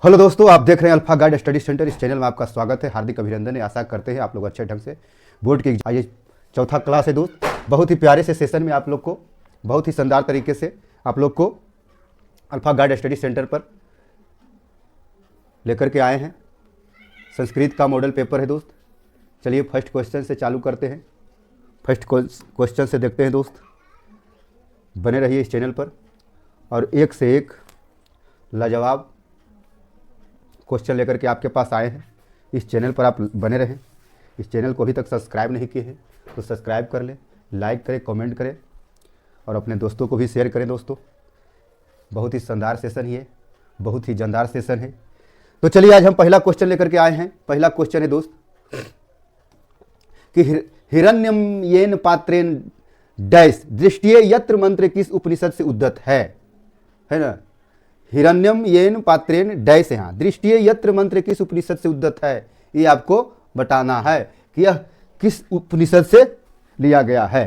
Hello दोस्तों, आप देख रहे हैं अल्फा गाइड स्टडी सेंटर। इस चैनल में आपका स्वागत है। हार्दिक अभिनंदन है। आशा करते हैं आप लोग अच्छे ढंग से बोर्ड की आज चौथा क्लास है दोस्त। बहुत ही प्यारे से सेशन में आप लोग को बहुत ही शानदार तरीके से आप लोग को अल्फा गाइड स्टडी सेंटर पर लेकर के आए हैं। संस्कृत का मॉडल पेपर है दोस्त। चलिए फर्स्ट क्वेश्चन से चालू करते हैं। फर्स्ट क्वेश्चन से देखते हैं दोस्त। बने रहिए इस चैनल पर और एक से एक लाजवाब क्वेश्चन लेकर के आपके पास आए हैं। इस चैनल पर आप बने रहें। इस चैनल को अभी तक सब्सक्राइब नहीं किए हैं तो सब्सक्राइब कर लें, लाइक करें, कमेंट करें और अपने दोस्तों को भी शेयर करें। दोस्तों बहुत ही शानदार सेशन ही है, बहुत ही जानदार सेशन है। तो चलिए आज हम पहला क्वेश्चन लेकर के आए हैं। पहला क्वेश्चन है दोस्त कि हिरण्यम येन पात्रेन डैश दृष्टिये यत्र मंत्र किस उपनिषद से उद्धत है ना। हिरण्यम येन पात्रेन डैश, यहाँ दृष्टिये यत्र मंत्र किस उपनिषद से उद्धत है, ये आपको बताना है कि यह किस उपनिषद से लिया गया है।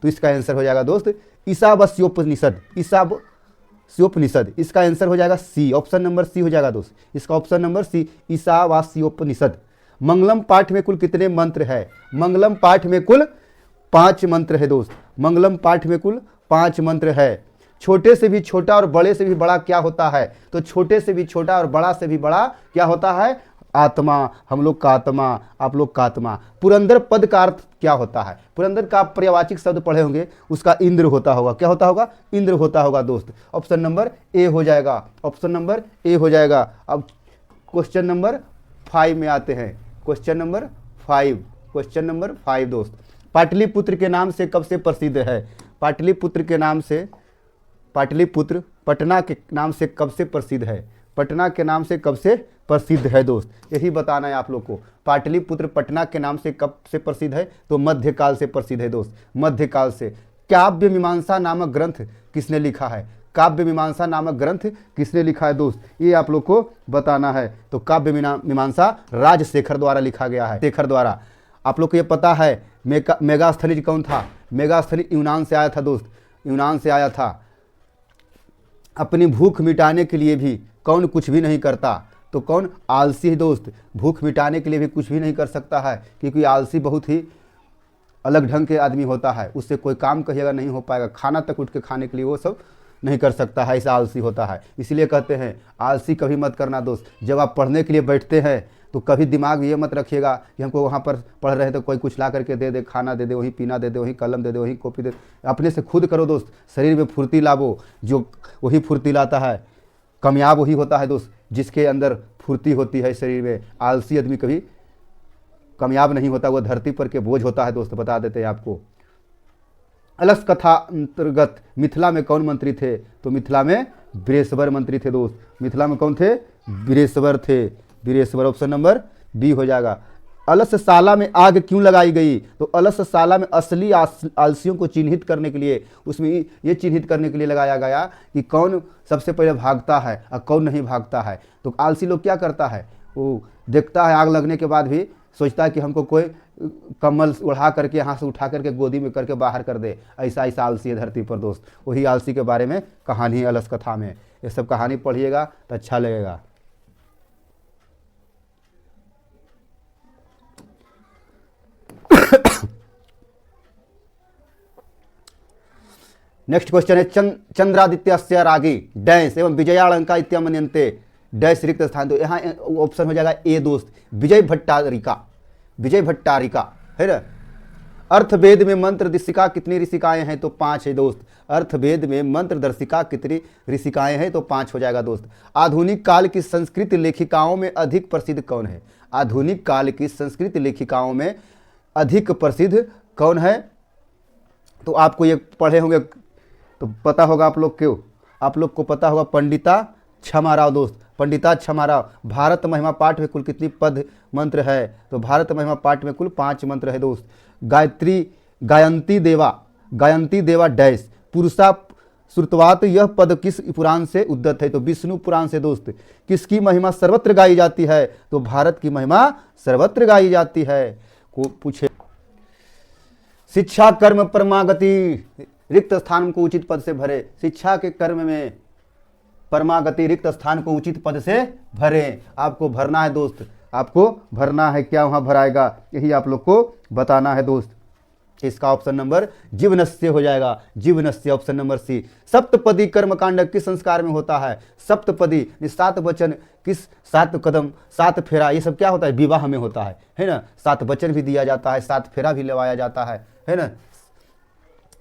तो इसका आंसर हो जाएगा दोस्त ईशावास्योपनिषद। ईशावास्योपनिषद इसका आंसर हो जाएगा सी, ऑप्शन नंबर सी हो जाएगा दोस्त। इसका ऑप्शन नंबर सी ईशावास्योपनिषद। मंगलम पाठ में कुल कितने मंत्र है? मंगलम पाठ में कुल 5 मंत्र है दोस्त। मंगलम पाठ में कुल 5 मंत्र है। छोटे से भी छोटा और बड़े से भी बड़ा क्या होता है? तो छोटे से भी छोटा और बड़ा से भी बड़ा क्या होता है? आत्मा। हम लोग का आत्मा, आप लोग का आत्मा। पुरंदर पद का अर्थ क्या होता है? पुरंदर का पर्यायवाची शब्द पढ़े होंगे, उसका इंद्र होता होगा। क्या होता होगा? इंद्र होता होगा दोस्त। ऑप्शन नंबर ए हो जाएगा। ऑप्शन नंबर ए हो जाएगा। अब क्वेश्चन नंबर 5 में आते हैं। Question number 5। क्वेश्चन नंबर 5 दोस्त, पाटलिपुत्र के नाम से कब से प्रसिद्ध है? पाटलिपुत्र के नाम से, पाटलिपुत्र पटना के नाम से कब से प्रसिद्ध है? पटना के नाम से कब से प्रसिद्ध है दोस्त? यही बताना है आप लोग को। पाटलिपुत्र पटना के नाम से कब से प्रसिद्ध है? तो मध्यकाल से प्रसिद्ध है दोस्त, मध्यकाल से। काव्य मीमांसा नामक ग्रंथ किसने लिखा है? काव्य मीमांसा नामक ग्रंथ किसने लिखा है दोस्त? ये आप लोग को बताना है। तो काव्य मीमांसा राजशेखर द्वारा लिखा गया है, शेखर द्वारा। आप लोग को ये पता है मेगास्थनीज कौन था? मेगास्थनीज यूनान से आया था दोस्त, यूनान से आया था। अपनी भूख मिटाने के लिए भी कौन कुछ भी नहीं करता? तो कौन? आलसी है दोस्त। भूख मिटाने के लिए भी कुछ भी नहीं कर सकता है, क्योंकि आलसी बहुत ही अलग ढंग के आदमी होता है। उससे कोई काम कहिएगा नहीं हो पाएगा। खाना तक उठ के खाने के लिए वो सब नहीं कर सकता है, ऐसा आलसी होता है। इसीलिए कहते हैं आलसी कभी मत करना दोस्त। जब आप पढ़ने के लिए बैठते हैं तो कभी दिमाग में ये मत रखिएगा कि हमको वहाँ पर पढ़ रहे हैं तो कोई कुछ ला करके दे दे, खाना दे दे, वहीं पीना दे दे, वहीं कलम दे दे, वहीं कॉपी दे दे। अपने से खुद करो दोस्त। शरीर में फुर्ती लावो। जो वही फुर्ती लाता है, कामयाब वही होता है दोस्त जिसके अंदर फुर्ती होती है शरीर में। आलसी आदमी कभी कामयाब नहीं होता, वह धरती पर के बोझ होता है दोस्त। बता देते हैं आपको। अलस कथा अंतर्गत मिथिला में कौन मंत्री थे? तो मिथिला में वीरेश्वर मंत्री थे दोस्त। मिथिला में कौन थे? वीरेश्वर थे। वीरेश्वर ऑप्शन नंबर बी हो जाएगा। अलसशाला में आग क्यों लगाई गई? तो अलसशाला में असली आलसियों को चिन्हित करने के लिए, उसमें ये चिन्हित करने के लिए लगाया गया कि कौन सबसे पहले भागता है और कौन नहीं भागता है। तो आलसी लोग क्या करता है? वो देखता है आग लगने के बाद भी सोचता है कि हमको कोई कम्बल उड़ा करके यहाँ से उठा करके गोदी में करके बाहर कर दे। ऐसा ऐसा आलसी है धरती पर दोस्त। वही आलसी के बारे में कहानी है अलस कथा में। ये सब कहानी पढ़िएगा तो अच्छा लगेगा। नेक्स्ट क्वेश्चन है चंद्रादित्यस्य रागी डैश एवं विजयालंका इत्यमन्यन्ते डैश रिक्त स्थान। तो यहाँ ऑप्शन हो जाएगा ए दोस्त, विजय भट्टारिका। विजय भट्टारिका है ना। अर्थवेद में मंत्र दर्शिका कितनी ऋषिकाएं हैं? तो 5 है दोस्त। अर्थवेद में मंत्र दर्शिका कितनी ऋषिकाएं हैं? तो 5 हो जाएगा दोस्त। आधुनिक काल की संस्कृत लेखिकाओं में अधिक प्रसिद्ध कौन है? आधुनिक काल की संस्कृत लेखिकाओं में अधिक प्रसिद्ध कौन है? तो आपको ये पढ़े होंगे तो पता होगा आप लोग क्यों, आप लोग को पता होगा पंडिता क्षमाराव दोस्त। पंडिता क्षमाराव। भारत महिमा पाठ में कुल कितनी पद मंत्र है? तो भारत महिमा पाठ में कुल 5 मंत्र है दोस्त। गायंती देवा डैश पुरुषा श्रुतवात। यह पद किस पुराण से उद्धत है? तो विष्णु पुराण से दोस्त। किसकी महिमा सर्वत्र गाई जाती है? तो भारत की महिमा सर्वत्र गाई जाती है। को पूछे शिक्षा कर्म परमागति रिक्त स्थान को उचित पद से भरे। शिक्षा के कर्म में परमागति रिक्त स्थान को उचित पद से भरें। आपको भरना है दोस्त, आपको भरना है, क्या वहां भराएगा यही आप लोग को बताना है दोस्त। इसका ऑप्शन नंबर जीवनस्य हो जाएगा, जीवनस्य ऑप्शन नंबर सी। सप्तपदी कर्मकांड किस संस्कार में होता है? सप्तपदी 7 वचन, किस 7 कदम 7 फेरा, ये सब क्या होता है? विवाह में होता है ना। 7 वचन भी दिया जाता है, 7 फेरा भी लवाया जाता है ना।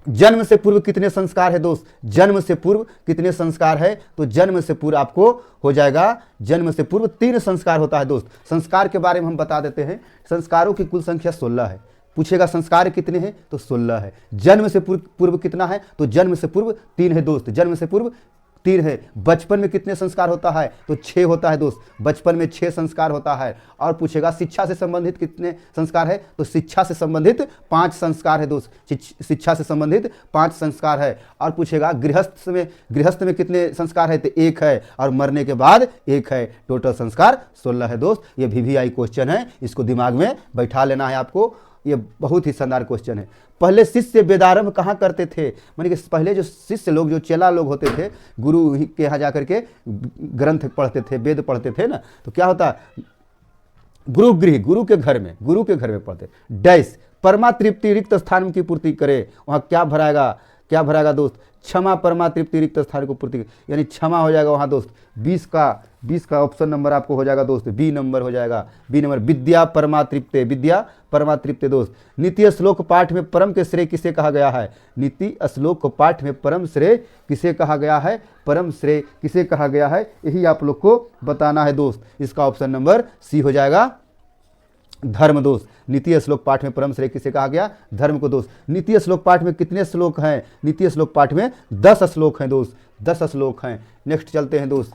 जन्म से पूर्व कितने संस्कार है दोस्त? जन्म से पूर्व कितने संस्कार है? तो जन्म से पूर्व आपको हो जाएगा, जन्म से पूर्व 3 संस्कार होता है दोस्त। संस्कार के बारे में हम बता देते हैं, संस्कारों की कुल संख्या 16 है। पूछेगा संस्कार कितने हैं? तो 16 है। जन्म से पूर्व कितना है? तो जन्म से पूर्व 3 है दोस्त, जन्म से पूर्व 3 है। बचपन में कितने संस्कार होता है? तो 6 होता है दोस्त, बचपन में 6 संस्कार होता है। और पूछेगा शिक्षा से संबंधित कितने संस्कार है? तो शिक्षा से संबंधित 5 संस्कार है दोस्त, शिक्षा से संबंधित 5 संस्कार है। और पूछेगा गृहस्थ में कितने संस्कार है? तो 1 है, और मरने के बाद 1 है। टोटल संस्कार 16 है दोस्त। ये VVI क्वेश्चन है, इसको दिमाग में बैठा लेना है आपको, ये बहुत ही शानदार क्वेश्चन है। पहले शिष्य वेदारंभ कहाँ करते थे? माने कि पहले जो शिष्य लोग, जो चेला लोग होते थे, गुरु के यहाँ जाकर के ग्रंथ पढ़ते थे, वेद पढ़ते थे ना, तो क्या होता? गुरुगृह, गुरु के घर में पढ़ते। डैश परमातृप्ति रिक्त स्थान की पूर्ति करे, वहाँ क्या भराएगा दोस्त? क्षमा परमातृप्ति रिक्त स्थान को पूर्ति, यानी क्षमा हो जाएगा वहाँ दोस्त। 20 का ऑप्शन नंबर आपको हो जाएगा दोस्त, बी नंबर हो जाएगा, बी नंबर। विद्या परमातृप्ते दोस्त। नीति श्लोक पाठ में परम के श्रेय किसे कहा गया है? नीति श्लोक पाठ में परम श्रेय किसे कहा गया है? परम श्रेय किसे कहा गया है, यही आप लोग को बताना है दोस्त। इसका ऑप्शन नंबर सी हो जाएगा, धर्म दोस्त। नीति श्लोक पाठ में परम श्रेय किसे कहा गया? धर्म को दोस्त। नीति श्लोक पाठ में कितने श्लोक हैं? नीति श्लोक पाठ में 10 श्लोक हैं दोस्त, 10 श्लोक हैं। नेक्स्ट चलते हैं दोस्त।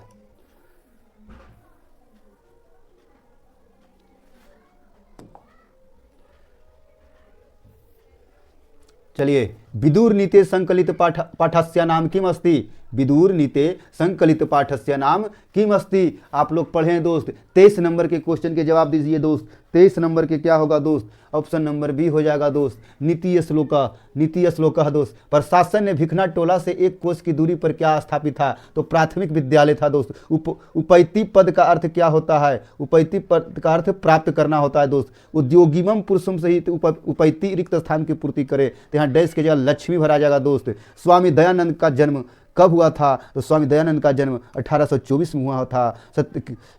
चलिए, विदुर नीते संकलित पाठस्य नाम किम अस्ति? विदुर नीते संकलित पाठस्य नाम किम अस्ति? आप लोग पढ़ें दोस्त। 23 नंबर के क्वेश्चन के जवाब दीजिए दोस्त। 23 नंबर के क्या होगा दोस्त? ऑप्शन नंबर बी हो जाएगा दोस्त, नीति श्लोक दोस्त। प्रशासन ने भिखना टोला से 1 कोस की दूरी पर क्या स्थापित था? तो प्राथमिक विद्यालय था दोस्त। उपैति पद का अर्थ क्या होता है? उपैति पद का अर्थ प्राप्त करना होता है दोस्त। उद्योगिमम पुरुषम सहित उपैति रिक्त स्थान की पूर्ति करे, तो यहाँ डैश के जगह लक्ष्मी भरा जाएगा दोस्त। स्वामी दयानंद का जन्म कब हुआ था? तो स्वामी दयानंद का जन्म 1824 में हुआ था।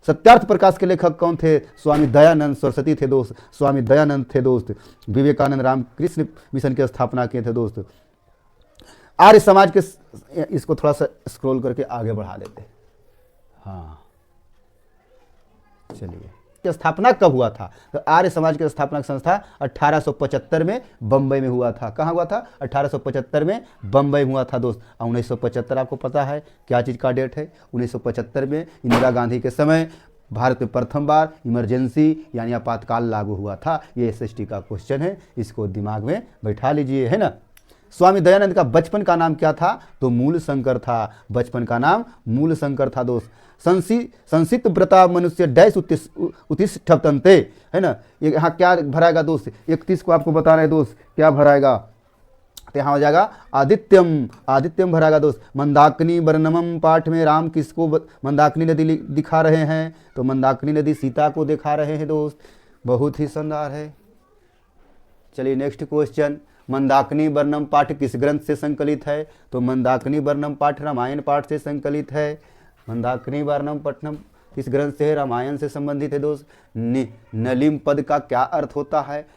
सत्यार्थ प्रकाश के लेखक कौन थे? स्वामी दयानंद सरस्वती थे दोस्त, स्वामी दयानंद थे दोस्त। विवेकानंद रामकृष्ण मिशन की स्थापना किए थे दोस्त। आर्य समाज के, इसको थोड़ा सा स्क्रॉल करके आगे बढ़ा देते। हाँ चलिए, स्थापना कब हुआ था? तो आर्य समाज की स्थापना संस्था 1875 में बंबई में हुआ था। कहाँ हुआ था? 1875 में बंबई हुआ था दोस्त। 1975 आपको पता है क्या चीज़ का डेट है? 1975 में इंदिरा गांधी के समय भारत में प्रथम बार इमरजेंसी यानी आपातकाल लागू हुआ था। ये SST का क्वेश्चन है, इसको दिमाग में बैठा लीजिए, है ना। स्वामी दयानंद का बचपन का नाम क्या था? तो मूल शंकर था। बचपन का नाम मूल शंकर था दोस्त। संसित व्रता मनुष्य डैश उत्तिष्ठन्ते, है ना। यहाँ क्या भराएगा दोस्त? 31 को आपको बताना है दोस्त, क्या भराएगा? तो यहाँ हो जाएगा आदित्यम भराएगा दोस्त। मंदाकिनी वर्णमम पाठ में राम किसको मंदाकिनी नदी दिखा रहे हैं? तो मंदाकिनी नदी सीता को दिखा रहे हैं दोस्त। बहुत ही शानदार है। चलिए नेक्स्ट क्वेश्चन। मंदाकिनी वर्णम पाठ किस ग्रंथ से संकलित है? तो मंदाकिनी वर्णम पाठ रामायण पाठ से संकलित है। मंदाकिनी वर्णम पठनम किस ग्रंथ से है? रामायण से संबंधित है दोस्त। नलिम पद का क्या अर्थ होता है?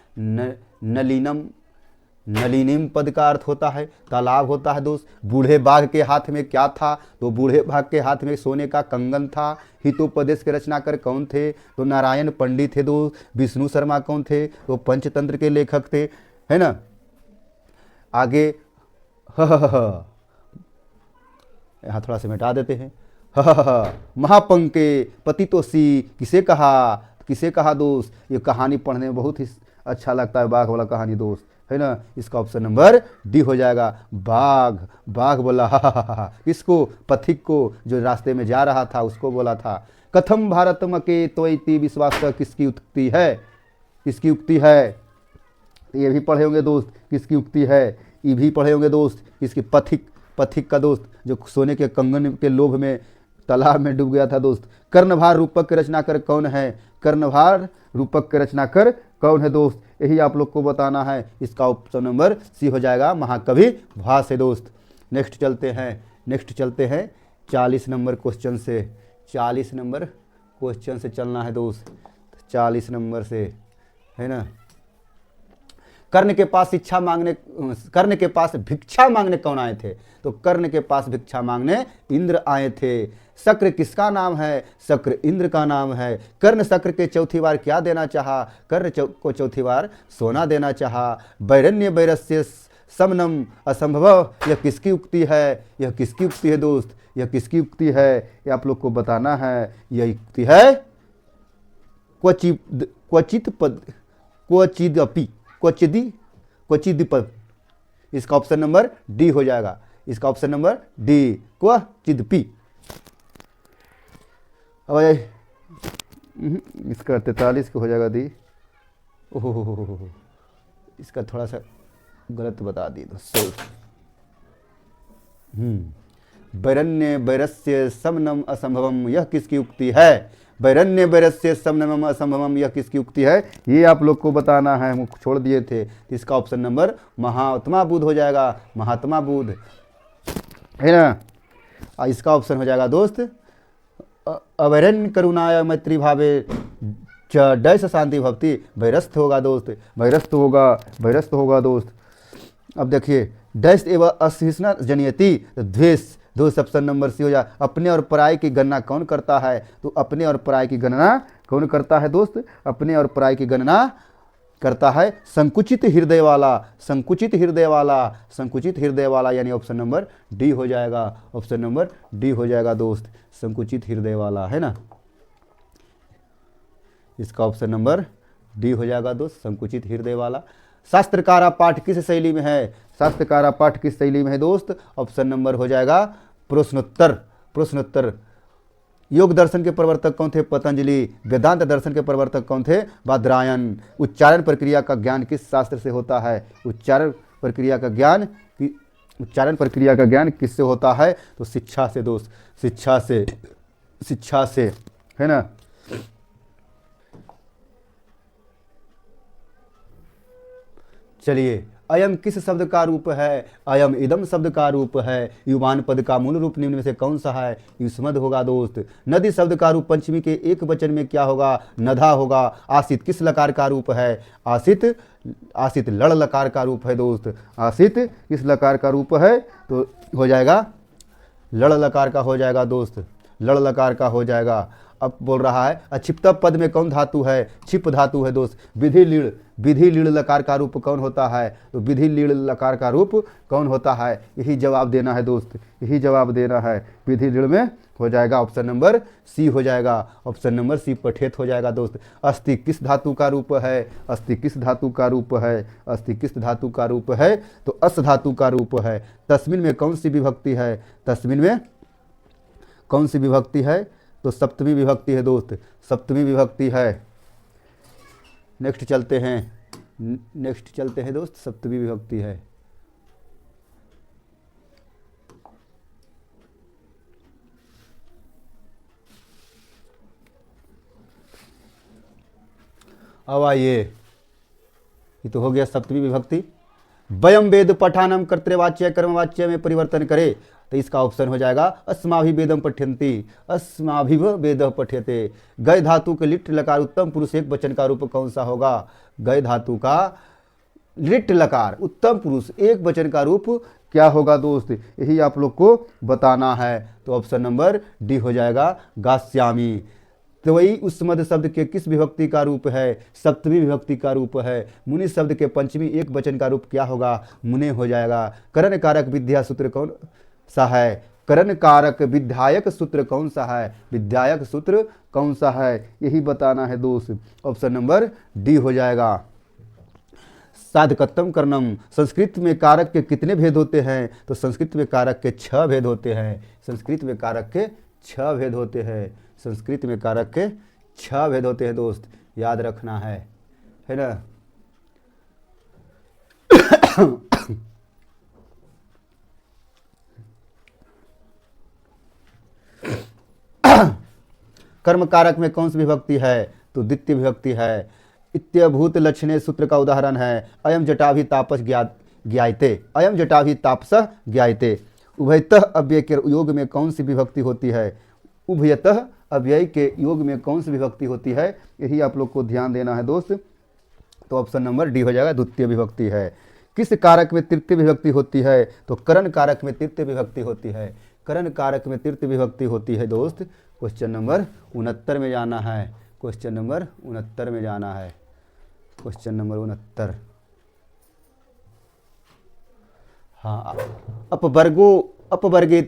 नलिनीम पद का अर्थ होता है तालाब होता है दोस्त। बूढ़े बाघ के हाथ में क्या था? तो बूढ़े बाघ के हाथ में सोने का कंगन था। हितोपदेश के रचनाकार कौन थे? तो नारायण पंडित थे दोस्त। विष्णु शर्मा कौन थे? तो पंचतंत्र के लेखक थे, है ना। आगे यहाँ थोड़ा सा मिटा देते हैं। महापंके पतितोषी किसे कहा दोस्त? ये कहानी पढ़ने में बहुत ही अच्छा लगता है, बाघ वाला कहानी दोस्त, है ना। इसका ऑप्शन नंबर डी हो जाएगा। बाघ बोला किसको? पथिक को, जो रास्ते में जा रहा था उसको बोला था। कथम भारतम के त्वयति विश्वास किसकी उक्ति है? किसकी उक्ति है? ये भी पढ़े होंगे दोस्त, किसकी उक्ति है? ये भी पढ़े होंगे दोस्त, किसकी? पथिक का दोस्त, जो सोने के कंगन के लोभ में तालाब में डूब गया था दोस्त। कर्णभार रूपक के रचनाकार कौन है? कर्णभार रूपक के रचनाकार कौन है दोस्त? यही आप लोग को बताना है। इसका ऑप्शन नंबर सी हो जाएगा, महाकवि भास है दोस्त। नेक्स्ट चलते हैं 40 नंबर क्वेश्चन से। 40 नंबर क्वेश्चन से चलना है दोस्त, 40 नंबर से, है ना। कर्ण के पास भिक्षा मांगने कौन आए थे? तो कर्ण के पास भिक्षा मांगने इंद्र आए थे। शक्र किसका नाम है? शक्र इंद्र का नाम है। कर्ण शक्र के चौथी बार क्या देना चाहा? कर्ण को चौथी बार सोना देना चाहा। बैरण्य वैरस्य समनम असंभव, यह किसकी उक्ति है? यह किसकी उक्ति है दोस्त? यह किसकी उक्ति है? ये आप लोग को बताना है। यह उक्ति है क्वचिदपि। इसका ऑप्शन नंबर डी हो जाएगा। इसका ऑप्शन नंबर डी, क्वचिदपि। अब इसका 43 को हो जाएगा दी। ओहो, इसका थोड़ा सा गलत बता दी दोस्तों। बैरण्य वैरस्य समनम असंभवम, यह किसकी उक्ति है? बैरण्य वैरस्य समनम असंभवम, यह किसकी उक्ति है? ये आप लोग को बताना है। हम छोड़ दिए थे। इसका ऑप्शन नंबर महात्मा बुद्ध हो जाएगा। महात्मा बुद्ध, है ना। इसका ऑप्शन हो जाएगा दोस्त अवैरण्य करुणाय मैत्री भावे च डैश शांति भक्ति। वैरस्थ होगा दोस्त, वैरस्थ होगा दोस्त। अब देखिए, डैश एवं असहिष्णु जनयति, द्वेष। दोस्त ऑप्शन नंबर सी हो जाए। अपने और पराये की गणना कौन करता है? तो अपने और पराये की गणना कौन करता है दोस्त? अपने और पराये की गणना करता है संकुचित हृदय वाला। संकुचित हृदय वाला यानी ऑप्शन नंबर डी हो जाएगा। ऑप्शन नंबर डी हो जाएगा दोस्त, संकुचित हृदय वाला, है ना। इसका ऑप्शन नंबर डी हो जाएगा दोस्त, संकुचित हृदय वाला। शास्त्रकारा पाठ किस शैली में है? शास्त्रकारा पाठ किस शैली में है दोस्त? ऑप्शन नंबर हो जाएगा प्रश्नोत्तर। योग दर्शन के प्रवर्तक कौन थे? पतंजलि। वेदांत दर्शन के प्रवर्तक कौन थे? बादरायण। उच्चारण प्रक्रिया का ज्ञान किस शास्त्र से होता है? उच्चारण प्रक्रिया का ज्ञान किससे होता है? तो शिक्षा से दोस्त, शिक्षा से, है ना। चलिए, अयम किस शब्द का रूप है? अयम इदम शब्द का रूप है। युवान पद का मूल रूप निम्न में से कौन सा है? युष्मद होगा दोस्त। नदी शब्द का रूप पंचमी के एक वचन में क्या होगा? नधा होगा। आसित किस लकार का रूप है? आसित लड़ लकार का रूप है दोस्त। आसित किस लकार का रूप है? तो हो जाएगा लड़ लकार का हो जाएगा दोस्त, लड़ लकार का हो जाएगा। अब बोल रहा है अक्षिप्त पद में कौन धातु है? छिप धातु है दोस्त। विधि लीड़ लकार का रूप कौन होता है? तो विधि लीड़ लकार का रूप कौन होता है? यही जवाब देना है दोस्त, यही जवाब देना है। विधि लीड़ में हो जाएगा ऑप्शन नंबर सी हो जाएगा। ऑप्शन नंबर सी पठेत हो जाएगा दोस्त। अस्थि किस धातु का रूप है? अस्थि किस धातु का रूप है? अस्थि किस धातु का रूप है? तो अस धातु का रूप है। तस्मिन में कौन सी विभक्ति है? तस्मिन में कौन सी विभक्ति है? तो सप्तमी विभक्ति है दोस्त, सप्तमी विभक्ति है। नेक्स्ट चलते हैं दोस्त, सप्तमी विभक्ति है। अब आइए, ये तो हो गया सप्तमी विभक्ति। वयम वेद पठानम कर्तृवाच्य कर्मवाच्य में परिवर्तन करे, तो इसका ऑप्शन हो जाएगा अस्माभि वेदम पठ्यन्ति। अस्माभिव वेद पठ्यते। गय धातु के लिट लकार उत्तम पुरुष एक वचन का रूप कौन सा होगा? गय धातु का लिट लकार उत्तम पुरुष एक वचन का रूप क्या होगा दोस्त? यही आप लोग को बताना है। तो ऑप्शन नंबर डी हो जाएगा गास्यामी। तो वही उस्मद शब्द के किस विभक्ति का रूप है? सप्तमी विभक्ति का रूप है। मुनि शब्द के पंचमी एक वचन का रूप क्या होगा? मुने हो जाएगा। करण कारक विद्या सूत्र कौन सा है? करण कारक विधायक सूत्र कौन सा है? विधायक सूत्र कौन सा है? यही बताना है दोस्त। ऑप्शन नंबर डी हो जाएगा। साधकत्तम कर्णम। संस्कृत में कारक के कितने भेद होते हैं? तो संस्कृत में कारक के 6 भेद होते हैं। संस्कृत में कारक के 6 भेद होते हैं। संस्कृत में कारक के 6 भेद होते हैं दोस्त, याद रखना है ना। कर्म कारक में कौन सी विभक्ति है? तो द्वितीय विभक्ति है। इत्यभूत लक्षणे सूत्र का उदाहरण है अयम जटाभि तापस ज्ञायते, अयम जटाभि तापसः ज्ञायते। उभयतः अव्यय के योग में कौन सी विभक्ति होती है? उभयतः अव्यय के योग में कौन सी विभक्ति होती है? यही आप लोग को ध्यान देना है दोस्त। तो ऑप्शन नंबर डी हो जाएगा, द्वितीय विभक्ति है। किस कारक में तृतीय विभक्ति होती है? तो करण कारक में तृतीय विभक्ति होती है। करण कारक में तृतीय विभक्ति होती है दोस्त। क्वेश्चन नंबर 69 में जाना है। क्वेश्चन नंबर 69 में जाना है। Question number 69। हाँ, अपवर्गे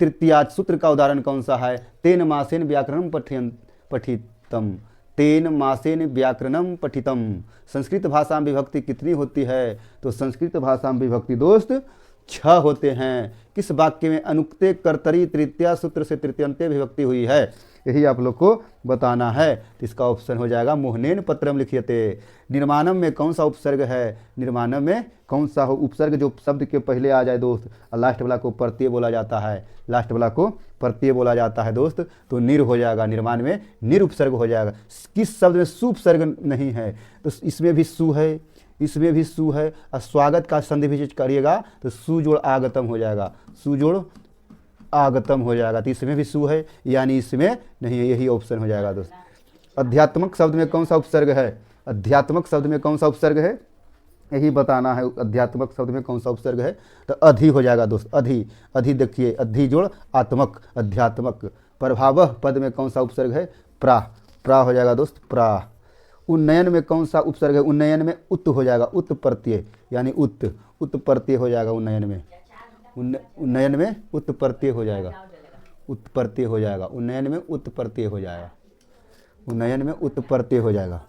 तृतीयाच सूत्र का उदाहरण कौन सा है? तेन मासेन व्याकरणम पठितम, तेन मासेन व्याकरणम पठितम। संस्कृत भाषा में विभक्ति कितनी होती है? तो संस्कृत भाषा में विभक्ति दोस्त 6 होते हैं। किस वाक्य में अनुक्ते कर्तरी तृतीया सूत्र से तृतीयंते विभक्ति हुई है? यही आप लोग को बताना है। तो इसका ऑप्शन हो जाएगा मोहनेन पत्रम लिखियते। निर्माणम में कौन सा उपसर्ग है? निर्माणम में कौन सा हो उपसर्ग जो शब्द के पहले आ जाए दोस्त? लास्ट वाला को प्रत्यय बोला जाता है। लास्ट वाला को प्रत्यय बोला जाता है दोस्त। तो निर हो जाएगा, निर्माण में निर उपसर्ग हो जाएगा। किस शब्द में सु उपसर्ग नहीं है? तो इसमें भी सु है, इसमें भी सु है। और स्वागत का संधि विशेष करिएगा तो सुजोड़ आगतम हो जाएगा, सुजोड़ आगतम हो जाएगा। तो इसमें भी सु है, यानी इसमें नहीं है। यही ऑप्शन हो जाएगा दोस्त। अध्यात्मक शब्द में कौन सा उपसर्ग है? अध्यात्मक शब्द में कौन सा उपसर्ग है? यही बताना है। अध्यात्मक शब्द में कौन सा उपसर्ग है? तो अधि हो जाएगा दोस्त। अधि, अधि देखिए, अधि जोड़ आत्मक, अध्यात्मक। प्रभावः पद में कौन सा उपसर्ग है? प्रा, प्रा हो जाएगा दोस्त, प्रा। उन्नयन में कौन सा उपसर्ग है? उन्नयन में उत हो जाएगा, उत प्रत्यय, यानी उत, उत प्रत्यय हो जाएगा उन्नयन में। उन्नयन में उत प्रत्यय हो जाएगा, उत प्रत्यय हो जाएगा। उन्नयन में उत प्रत्यय हो जाएगा, उन्नयन में उत प्रत्यय हो जाएगा।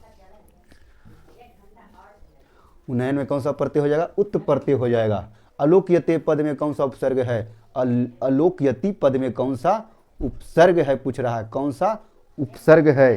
उन्नयन में कौन सा प्रत्यय हो जाएगा? उत प्रत्यय हो जाएगा। अलोक्यते पद में कौन सा उपसर्ग है? अलोक्यति पद में कौन सा उपसर्ग है पूछ रहा है। कौन सा उपसर्ग है?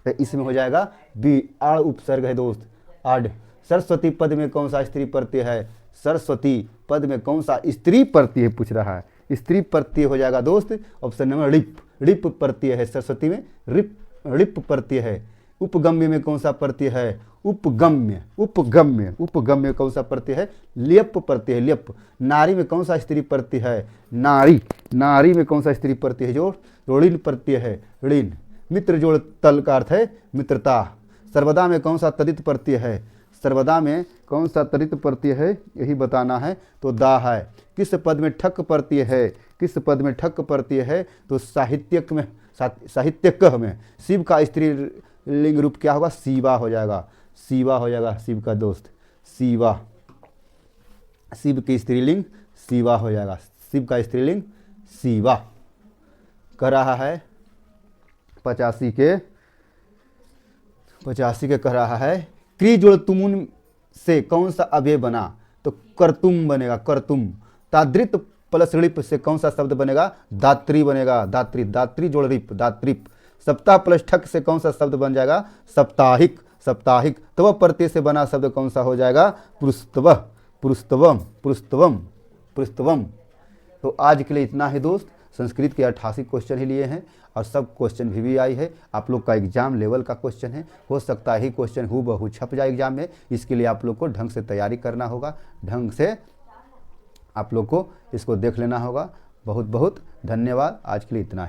तो इसमें हो जाएगा बी, आड़ उपसर्ग है दोस्त, आड़। सरस्वती पद में कौन सा स्त्री प्रत्यय है? सरस्वती पद में कौन सा स्त्री प्रत्यय पूछ रहा है? स्त्री प्रत्यय हो जाएगा दोस्त। ऑप्शन नंबर रिप, रिप प्रत्यय है सरस्वती में, रिप, रिप प्रत्यय है। उपगम्य में कौन सा प्रत्यय है? उपगम्य, उपगम्य, उपगम्य कौन सा प्रत्यय है? ल्यप प्रत्यय है, ल्यप। नारी में कौन सा स्त्री प्रत्यय है? नारी, नारी में कौन सा स्त्री प्रत्यय है? जो ऋण प्रत्यय है, ऋण। मित्र जोड़ तल का अर्थ है मित्रता। सर्वदा में कौन सा तदित प्रत्यय है? सर्वदा में कौन सा तदित प्रत्यय है? यही बताना है। तो दा है। किस पद में ठक प्रत्यय है? किस पद में ठक प्रत्यय है? तो साहित्यक में, साहित्यक में। शिव का स्त्री लिंग रूप क्या होगा? शिवा हो जाएगा, शिवा हो जाएगा, शिव का दोस्त, शिवा। शिव की स्त्रीलिंग शिवा हो जाएगा, शिव का स्त्रीलिंग शिवा। कह रहा है 85 के कह रहा है क्री जोड़ तुमुन से कौन सा अव्यय बना? तो करतुम बनेगा, करतुम। तादृत प्लस ऋप से कौन सा शब्द बनेगा? दात्री बनेगा, दात्री, दात्री जोड़ रिप, दात्रिप। सप्ताह प्लस ठक से कौन सा शब्द बन जाएगा? साप्ताहिक, साप्ताहिक। तव प्रत्यय से बना शब्द कौन सा हो जाएगा? पुरुस्तव, पुरुस्तवम, पुरुस्तवम, पुरुस्तवम। तो आज के लिए इतना ही दोस्त। संस्कृत के 88 क्वेश्चन ही लिए हैं और सब क्वेश्चन VVI है। आप लोग का एग्जाम लेवल का क्वेश्चन है। हो सकता है ही क्वेश्चन हूबहू छप जाए एग्जाम में। इसके लिए आप लोग को ढंग से तैयारी करना होगा, ढंग से आप लोग को इसको देख लेना होगा। बहुत बहुत धन्यवाद। आज के लिए इतना ही।